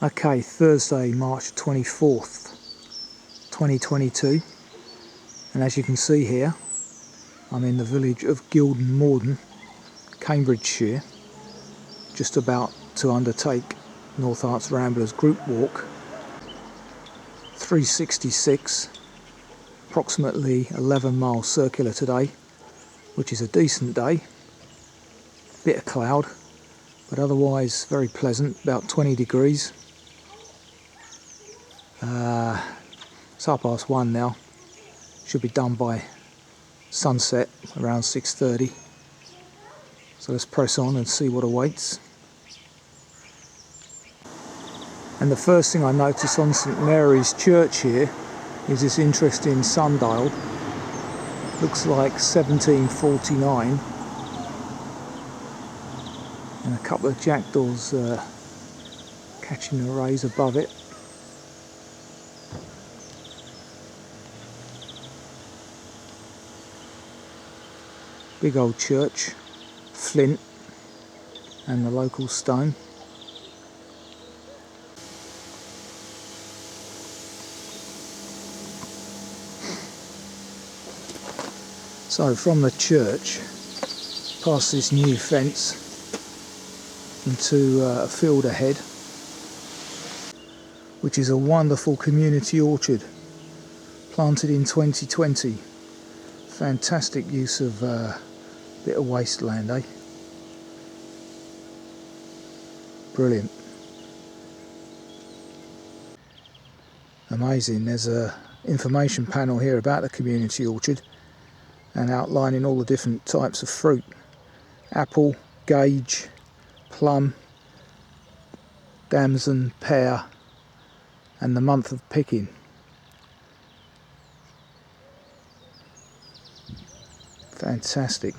Okay, Thursday, March 24th, 2022, and as you can see here, I'm in the village of Guilden Morden, Cambridgeshire, just about to undertake North Herts Ramblers group walk 366, approximately 11-mile circular today, which is a decent day. Bit of cloud, but otherwise very pleasant, about 20 degrees. It's 1:30 now, should be done by sunset around 6:30. So let's press on and see what awaits. And the first thing I notice on St Mary's Church here is this interesting sundial. Looks like 1749, and a couple of jackdaws catching the rays above it. Big old church, flint, and the local stone. So from the church, past this new fence, into a field ahead, which is a wonderful community orchard, planted in 2020. Fantastic use of bit of wasteland, eh? Brilliant. Amazing. There's a information panel here about the community orchard and outlining all the different types of fruit: apple, gage, plum, damson, pear, and the month of picking. Fantastic.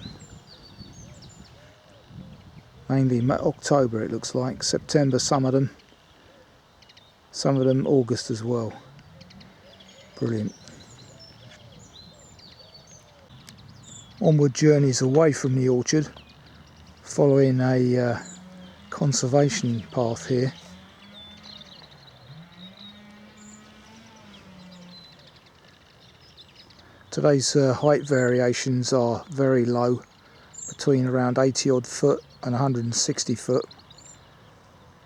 Mainly October it looks like, September some of them August as well. Brilliant. Onward journeys away from the orchard, following a conservation path here. Today's height variations are very low, between around 80 odd foot and 160 foot.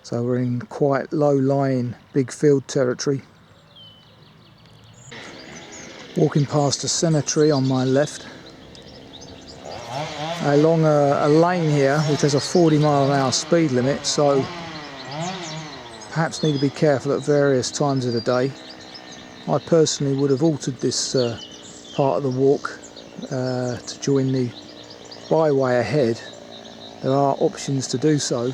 So we're in quite low lying big field territory. Walking past a cemetery on my left, along a lane here which has a 40-mile-an-hour speed limit, so perhaps need to be careful at various times of the day. I personally would have altered this part of the walk to join the byway ahead. There are options to do so,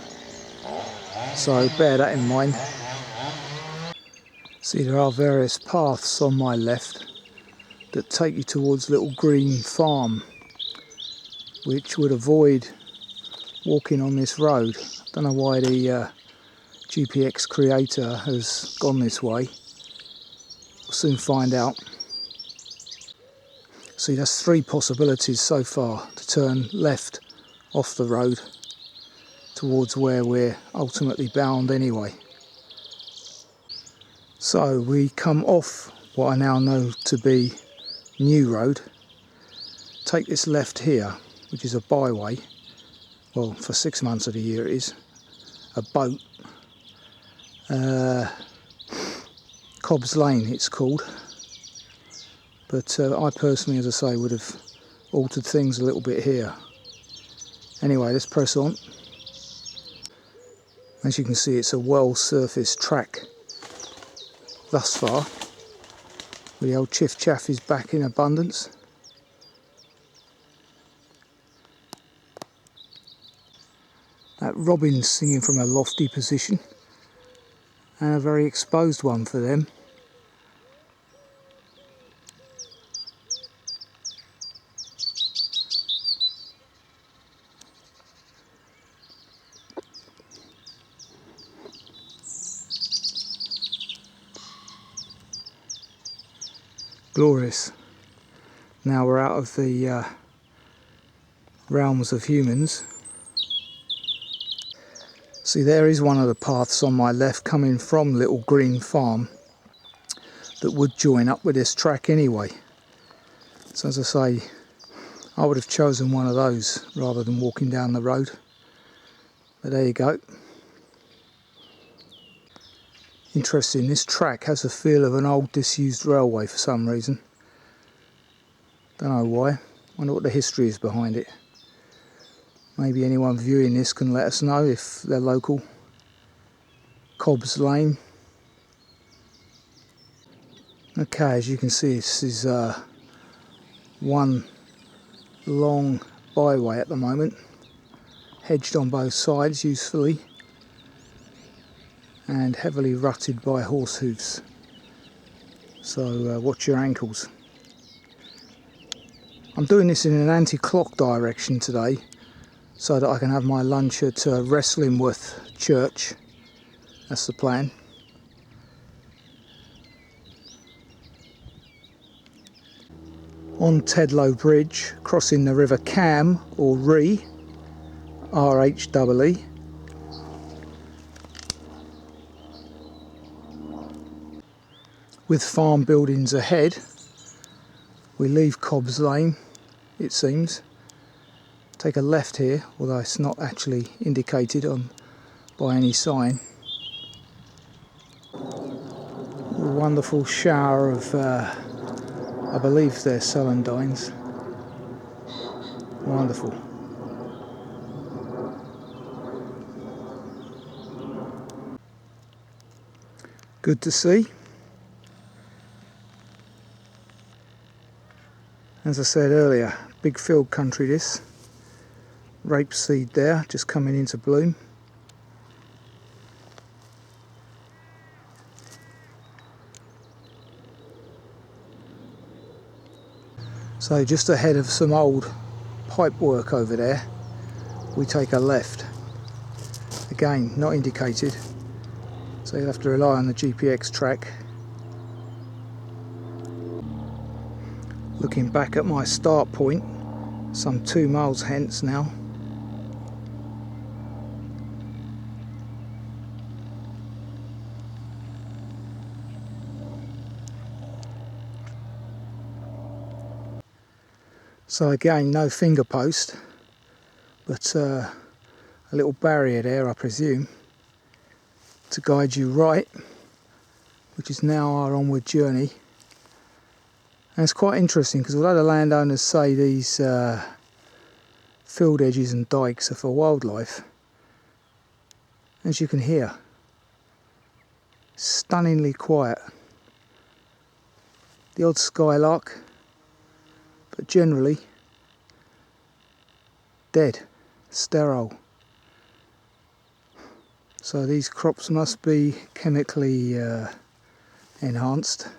so bear that in mind. See, there are various paths on my left that take you towards Little Green Farm, which would avoid walking on this road. Don't know why the GPX creator has gone this way. We'll soon find out. See, that's 3 possibilities so far to turn left off the road towards where we're ultimately bound anyway. So we come off what I now know to be New Road, take this left here, which is a byway. Well, for 6 months of the year it is a boat. Cobbs Lane it's called, but I personally, as I say, would have altered things a little bit here. Anyway, let's press on. As you can see, it's a well-surfaced track thus far. The old chiff chaff is back in abundance. That robin's singing from a lofty position, and a very exposed one for them. Glorious. Now we're out of the realms of humans. See, there is one of the paths on my left coming from Little Green Farm that would join up with this track anyway. So as I say, I would have chosen one of those rather than walking down the road. But there you go. Interesting, this track has a feel of an old disused railway for some reason. Don't know why. Wonder what the history is behind it. Maybe anyone viewing this can let us know if they're local. Cobbs Lane. Okay, as you can see, this is one long byway at the moment, hedged on both sides usefully and heavily rutted by horse hooves, so watch your ankles. I'm doing this in an anti-clock direction today so that I can have my lunch at Wrestlingworth Church. That's the plan. On Tedlow Bridge, crossing the River Cam, or Ree, R-H-E-E. With farm buildings ahead, we leave Cobbs Lane, it seems. Take a left here, although it's not actually indicated by any sign. A wonderful shower of I believe they're celandines. Wonderful. Good to see. As I said earlier, big field country this. Rapeseed there, just coming into bloom. So just ahead of some old pipe work over there, we take a left. Again, not indicated, so you'll have to rely on the GPX track. Looking back at my start point, some 2 miles hence now. So again, no finger post, but a little barrier there, I presume, to guide you right, which is now our onward journey. And it's quite interesting because although the landowners say these field edges and dikes are for wildlife, as you can hear, stunningly quiet. The odd skylark, but generally dead, sterile. So these crops must be chemically enhanced.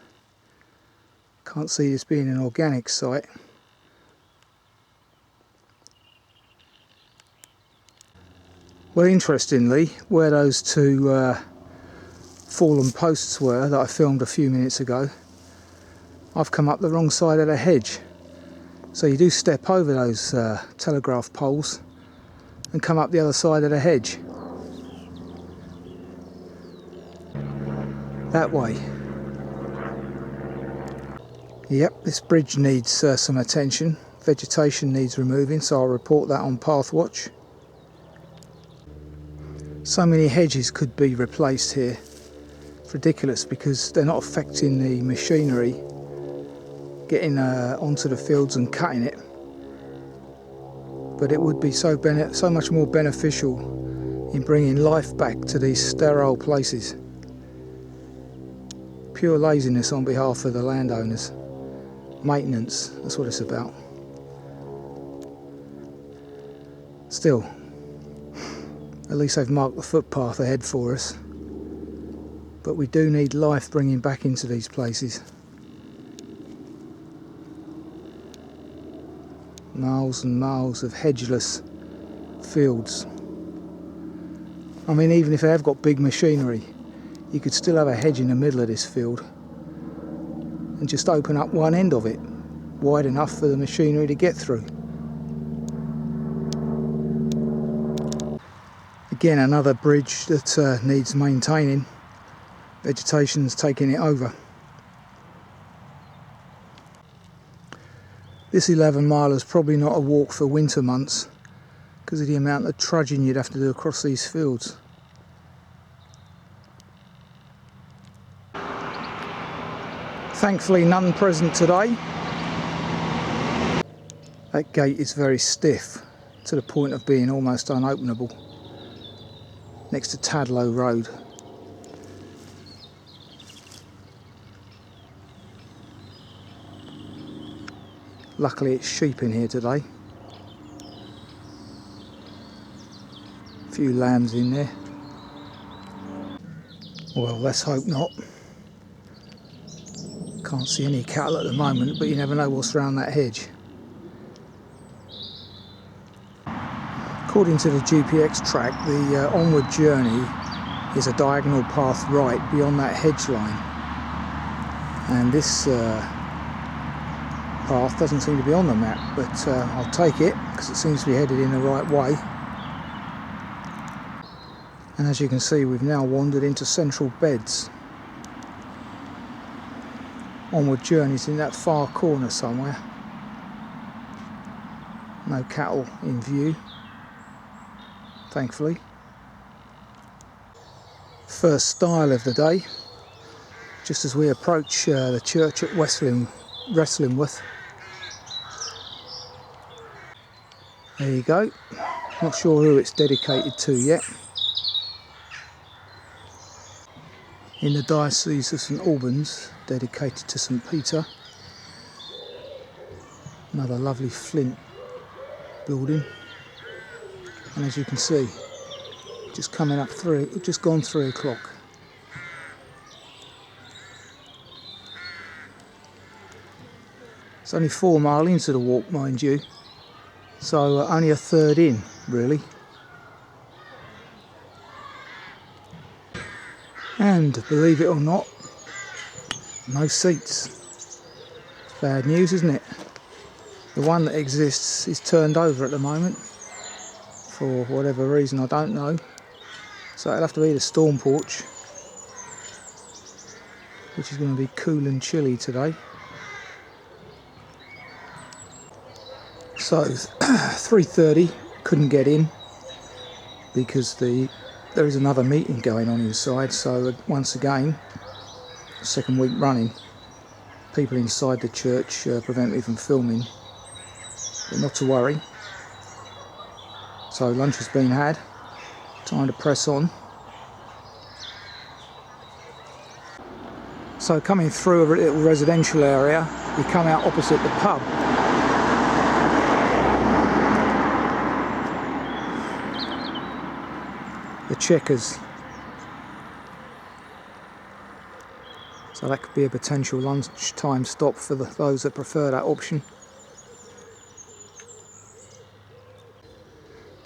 Can't see this being an organic site. Well, interestingly, where those two fallen posts were that I filmed a few minutes ago, I've come up the wrong side of the hedge. So you do step over those telegraph poles and come up the other side of the hedge. That way. Yep, this bridge needs some attention. Vegetation needs removing, so I'll report that on Pathwatch. So many hedges could be replaced here. It's ridiculous because they're not affecting the machinery getting onto the fields and cutting it, but it would be so much more beneficial in bringing life back to these sterile places. Pure laziness on behalf of the landowners. Maintenance, that's what it's about. Still, at least they've marked the footpath ahead for us, but we do need life bringing back into these places. Miles and miles of hedgeless fields. I mean, even if they have got big machinery, you could still have a hedge in the middle of this field and just open up one end of it, wide enough for the machinery to get through. Again, another bridge that needs maintaining. Vegetation's taking it over. This 11 mile is probably not a walk for winter months because of the amount of trudging you'd have to do across these fields. Thankfully none present today. That gate is very stiff to the point of being almost unopenable, next to Tadlow Road. Luckily it's sheep in here today. A few lambs in there. Well, let's hope not. Can't see any cattle at the moment, but you never know what's around that hedge. According to the GPX track, the onward journey is a diagonal path right beyond that hedge line. And this path doesn't seem to be on the map, but I'll take it because it seems to be headed in the right way. And as you can see, we've now wandered into Central Beds. Onward journey's in that far corner somewhere. No cattle in view, thankfully. First stile of the day, just as we approach the church at Wrestlingworth. There you go. Not sure who it's dedicated to yet. In the Diocese of St Albans, dedicated to St Peter. Another lovely flint building. And as you can see, just coming up just gone 3 o'clock. It's only 4 mile into the walk, mind you, so only a third in, really. And believe it or not, no seats. Bad news, isn't it? The one that exists is turned over at the moment, for whatever reason I don't know. So it'll have to be the storm porch, which is going to be cool and chilly today. So 3:30, couldn't get in because there is another meeting going on inside. So once again, second week running, people inside the church prevent me from filming, but not to worry. So lunch has been had, time to press on. So coming through a little residential area, we come out opposite the pub. The Checkers. So that could be a potential lunchtime stop for those that prefer that option.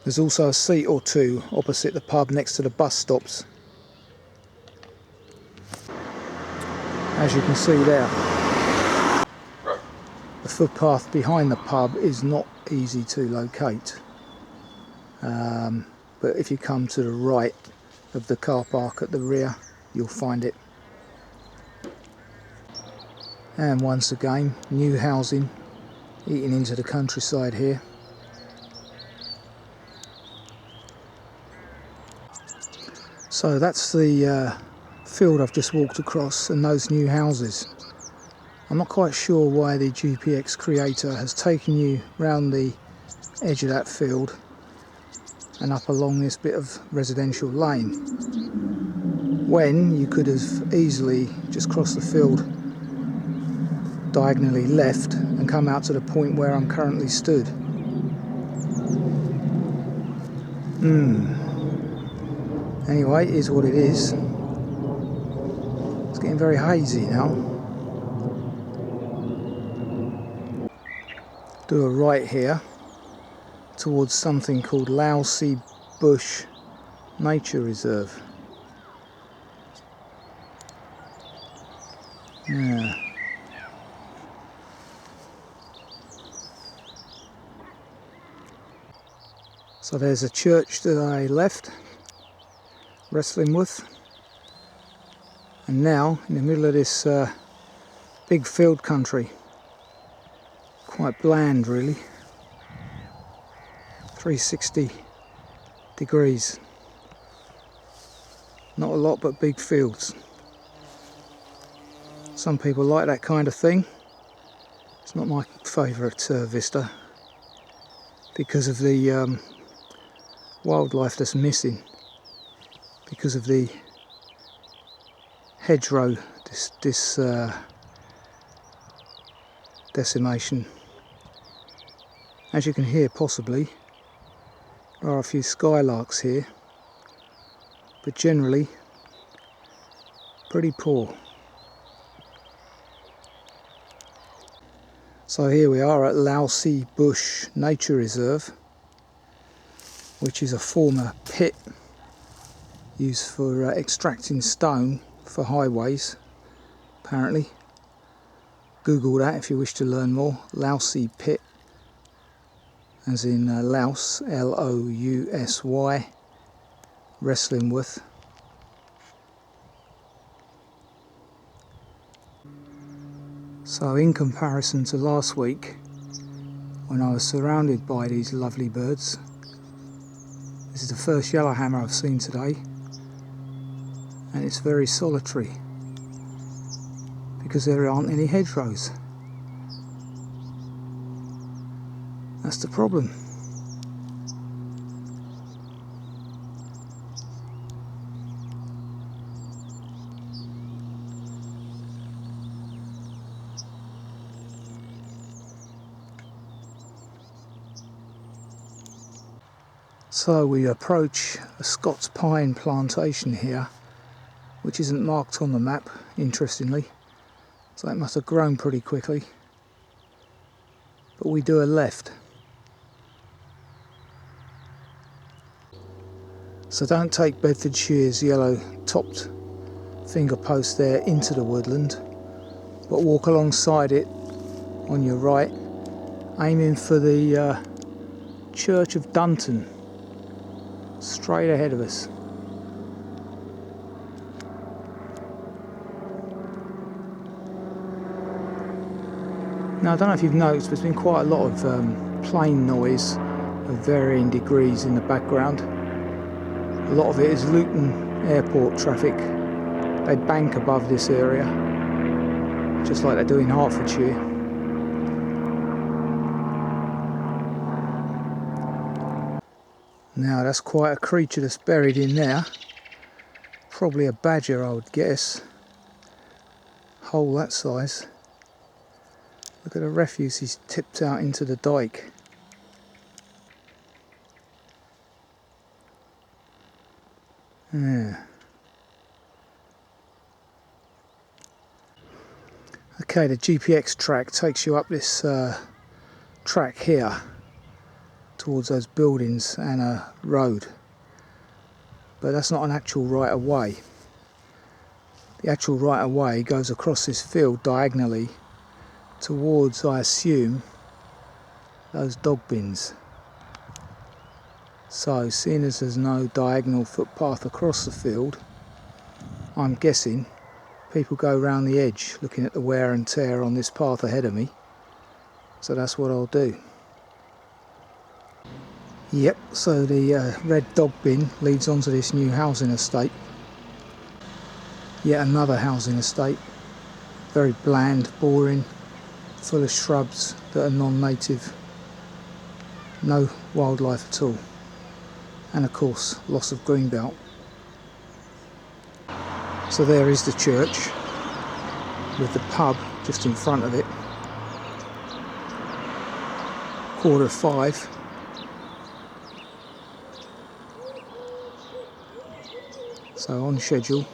There's also a seat or two opposite the pub next to the bus stops. As you can see there, the footpath behind the pub is not easy to locate. But if you come to the right of the car park at the rear, you'll find it. And once again, new housing eating into the countryside here. So that's the field I've just walked across and those new houses. I'm not quite sure why the GPX creator has taken you round the edge of that field and up along this bit of residential lane, when you could have easily just crossed the field diagonally left and come out to the point where I'm currently stood. Anyway, it is what it is. It's getting very hazy now. Do a right here towards something called Lousy Bush Nature Reserve. Yeah. So there's a church that I left Wrestlingworth, and now in the middle of this big field country, quite bland really, 360 degrees, not a lot but big fields. Some people like that kind of thing. It's not my favourite vista because of the wildlife that's missing, because of the hedgerow decimation. As you can hear, possibly there are a few skylarks here, but generally pretty poor. So here we are at Lousy Bush Nature Reserve, which is a former pit used for extracting stone for highways, apparently. Google that if you wish to learn more. Lousy Pit, as in Louse, Lousy, Wrestlingworth. So in comparison to last week, when I was surrounded by these lovely birds, this is the first yellowhammer I've seen today, and it's very solitary because there aren't any hedgerows. That's the problem. So we approach a Scots pine plantation here, which isn't marked on the map, interestingly, so it must have grown pretty quickly. But we do a left. So don't take Bedfordshire's yellow topped finger post there into the woodland, but walk alongside it on your right, aiming for the Church of Dunton, straight ahead of us. Now I don't know if you've noticed, but there's been quite a lot of plane noise of varying degrees in the background. A lot of it is Luton airport traffic. They bank above this area, just like they do in Hertfordshire. Now that's quite a creature that's buried in there. Probably a badger, I would guess. Hole that size. Look at the refuse he's tipped out into the dike. Yeah. Okay, the GPX track takes you up this track here towards those buildings and a road, but that's not an actual right of way. The actual right of way goes across this field diagonally towards, I assume, those dog bins. So seeing as there's no diagonal footpath across the field, I'm guessing people go round the edge looking at the wear and tear on this path ahead of me, so that's what I'll do. Yep, so the red dog bin leads onto this new housing estate. Yet another housing estate, very bland, boring, full of shrubs that are non-native, no wildlife at all, and of course loss of green belt. So there is the church with the pub just in front of it. 5:15. So on schedule.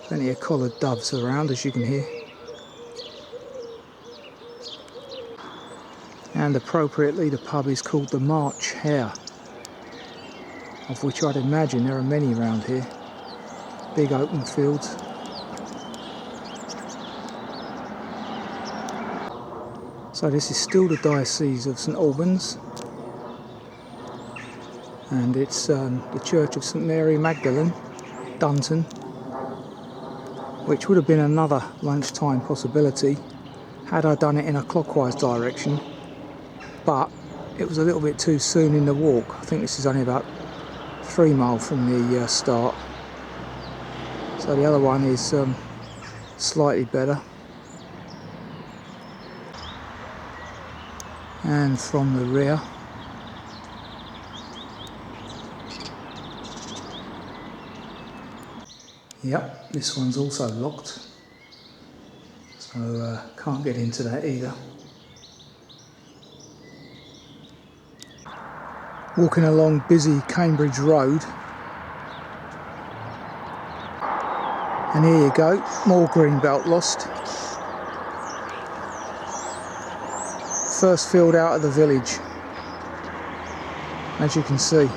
Plenty of collared doves around, as you can hear. And appropriately, the pub is called the March Hare, of which I'd imagine there are many around here. Big open fields. So this is still the Diocese of St Albans, and it's the Church of St Mary Magdelene, Dunton, which would have been another lunchtime possibility had I done it in a clockwise direction, but it was a little bit too soon in the walk. I think this is only about 3 miles from the start, so the other one is slightly better. And from the rear, yep, this one's also locked, so can't get into that either. Walking along busy Cambridge Road, and here you go, more green belt lost. First field out of the village, as you can see.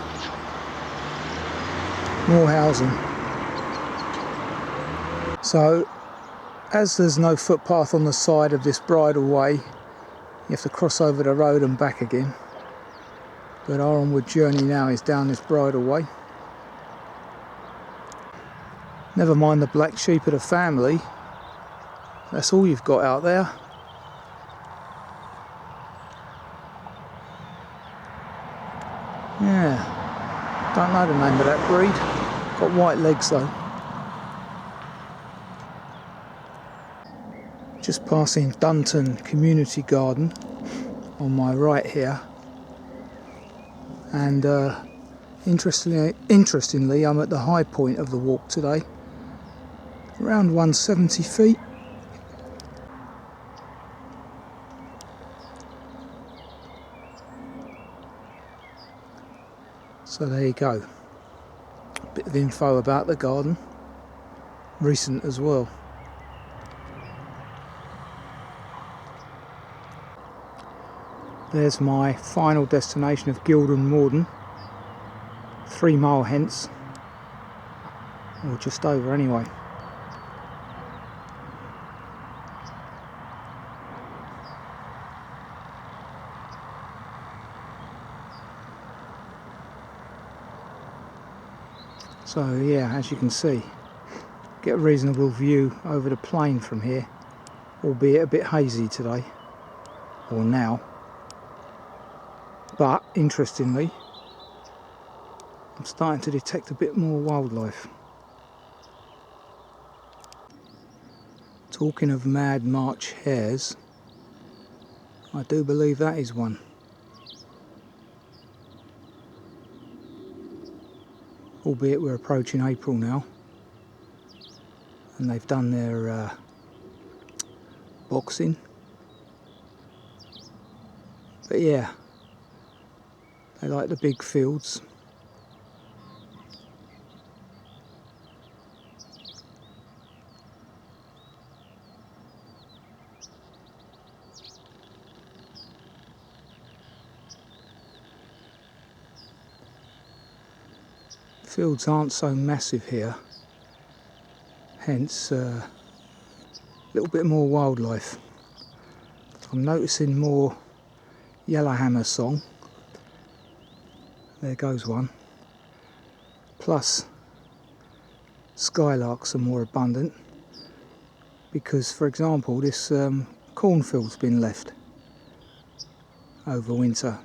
More housing. So, as there's no footpath on the side of this bridle way, you have to cross over the road and back again. But our onward journey now is down this bridle way. Never mind the black sheep of the family, that's all you've got out there. Yeah, don't know the name of that breed. Got white legs though. Just passing Dunton Community Garden on my right here, and interestingly I'm at the high point of the walk today, around 170 feet. So there you go, a bit of info about the garden, recent as well. There's my final destination of Guilden Morden, 3 mile hence, or just over anyway. So yeah, as you can see, get a reasonable view over the plain from here, albeit a bit hazy today, or now. But interestingly, I'm starting to detect a bit more wildlife. Talking of mad March hares, I do believe that is one. Albeit we're approaching April now, and they've done their boxing. But yeah, they like the big fields. Fields aren't so massive here, hence a little bit more wildlife. I'm noticing more yellowhammer song. There goes one. Plus skylarks are more abundant because, for example, this cornfield's been left over winter.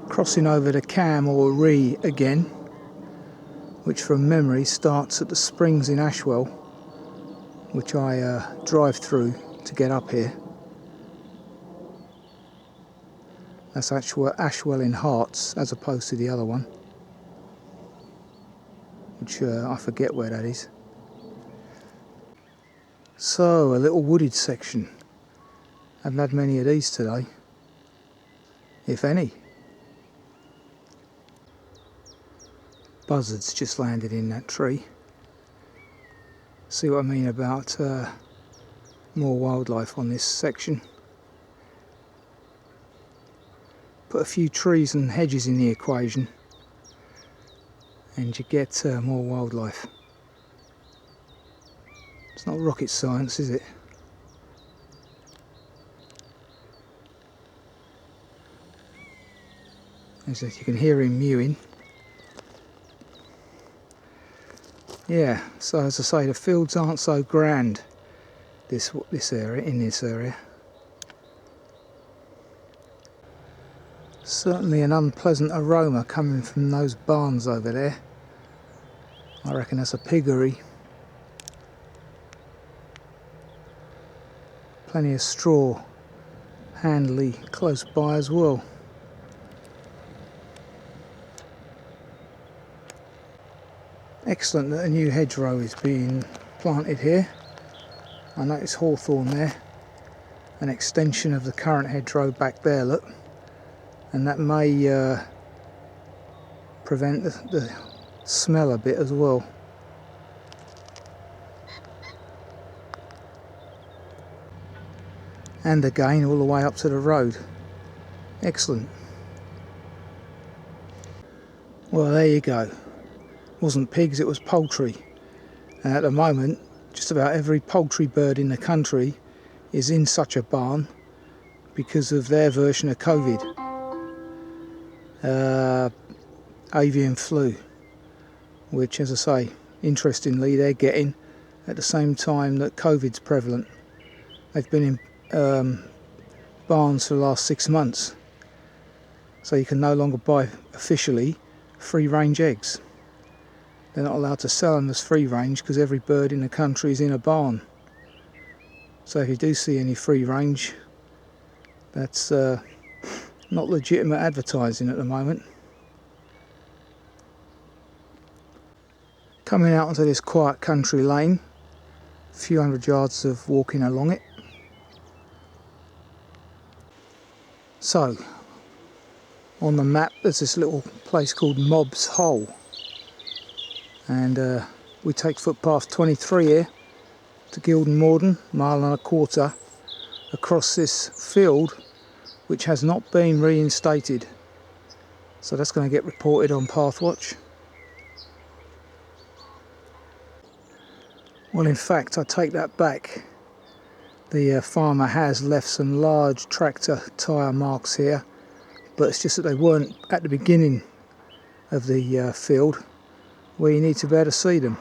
Crossing over the Cam or Ree again, which from memory starts at the springs in Ashwell, which I drive through to get up here. That's actually Ashwell in Herts as opposed to the other one, which I forget where that is. So, a little wooded section. Haven't had many of these today, if any. Buzzards just landed in that tree. See what I mean about more wildlife on this section. Put a few trees and hedges in the equation and you get more wildlife. It's It's not rocket science, is it? As you can hear him mewing. Yeah, so as I say, the fields aren't so grand in this area. Certainly an unpleasant aroma coming from those barns over there. I reckon that's a piggery. Plenty of straw handily close by as well. Excellent that a new hedgerow is being planted here. I notice hawthorn there, an extension of the current hedgerow back there, look, and that may prevent the smell a bit as well. And again all the way up to the road. Excellent. Well, there you go. Wasn't pigs, it was poultry. And at the moment, just about every poultry bird in the country is in such a barn because of their version of COVID. Avian flu, which, as I say, interestingly, they're getting at the same time that COVID's prevalent. They've been in barns for the last 6 months, so you can no longer buy officially free-range eggs. They're not allowed to sell them as free-range because every bird in the country is in a barn. So if you do see any free-range, that's not legitimate advertising at the moment. Coming out onto this quiet country lane, a few hundred yards of walking along it. So, on the map there's this little place called Mob's Hole. And we take footpath 23 here to Guilden Morden, 1.25 miles across this field which has not been reinstated. So that's going to get reported on Pathwatch. Well, in fact, I take that back. The farmer has left some large tractor tyre marks here, but it's just that they weren't at the beginning of the field, where you need to be able to see them.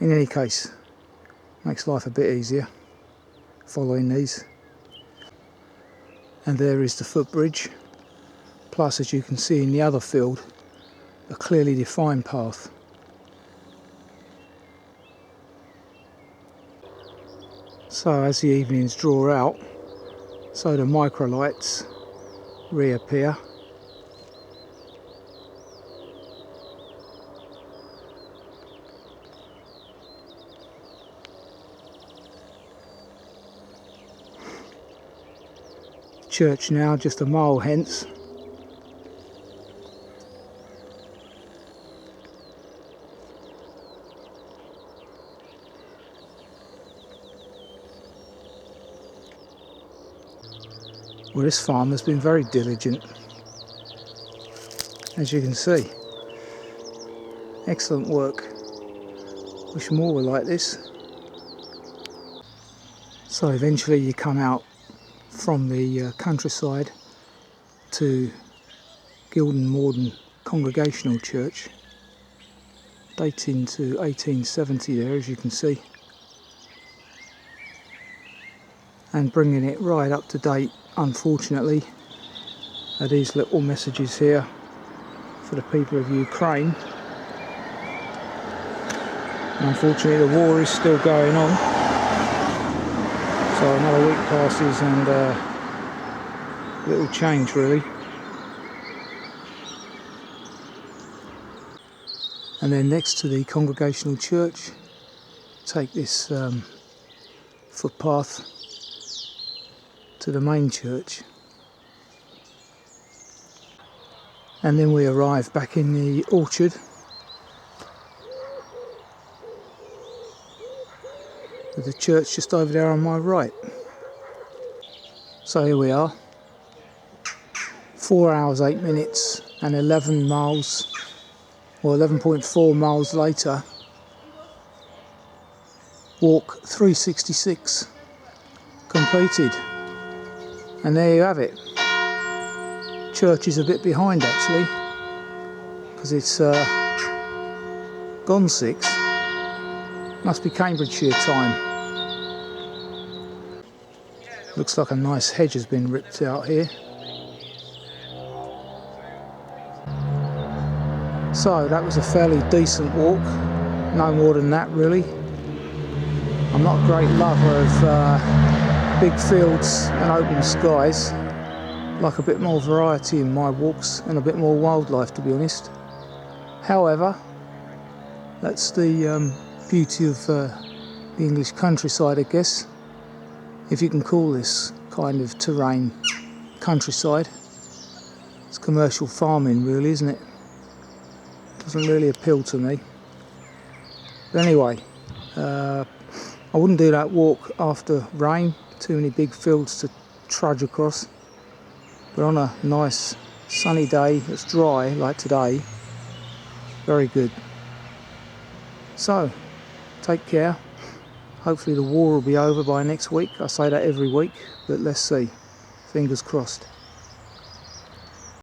In any case, makes life a bit easier following these. And there is the footbridge, plus, as you can see in the other field, a clearly defined path. So as the evenings draw out, so the microlights reappear. Church now just a mile hence. Well, this farmer's been very diligent, as you can see. Excellent work. Wish more were like this. So eventually you come out from the countryside to Guilden Morden Congregational Church, dating to 1870 there, as you can see, and bringing it right up to date, unfortunately, are these little messages here for the people of Ukraine. And unfortunately the war is still going on. So another week passes and little change really. And then next to the Congregational Church, take this footpath to the main church. And then we arrive back in the orchard. With the church just over there on my right. So here we are, 4 hours 8 minutes and 11 miles, or 11.4 miles later, walk 366 completed. And there you have it. Church is a bit behind actually, because it's gone 6. Must be Cambridgeshire time. Looks like a nice hedge has been ripped out here. So that was a fairly decent walk, no more than that really. I'm not a great lover of big fields and open skies. Like a bit more variety in my walks and a bit more wildlife, to be honest. However, that's the beauty of the English countryside, I guess, if you can call this kind of terrain countryside. It's commercial farming really, isn't it? Doesn't really appeal to me. But anyway, I wouldn't do that walk after rain, too many big fields to trudge across. But on a nice sunny day that's dry like today, very good. So, take care. Hopefully the war will be over by next week. I say that every week, but let's see. Fingers crossed.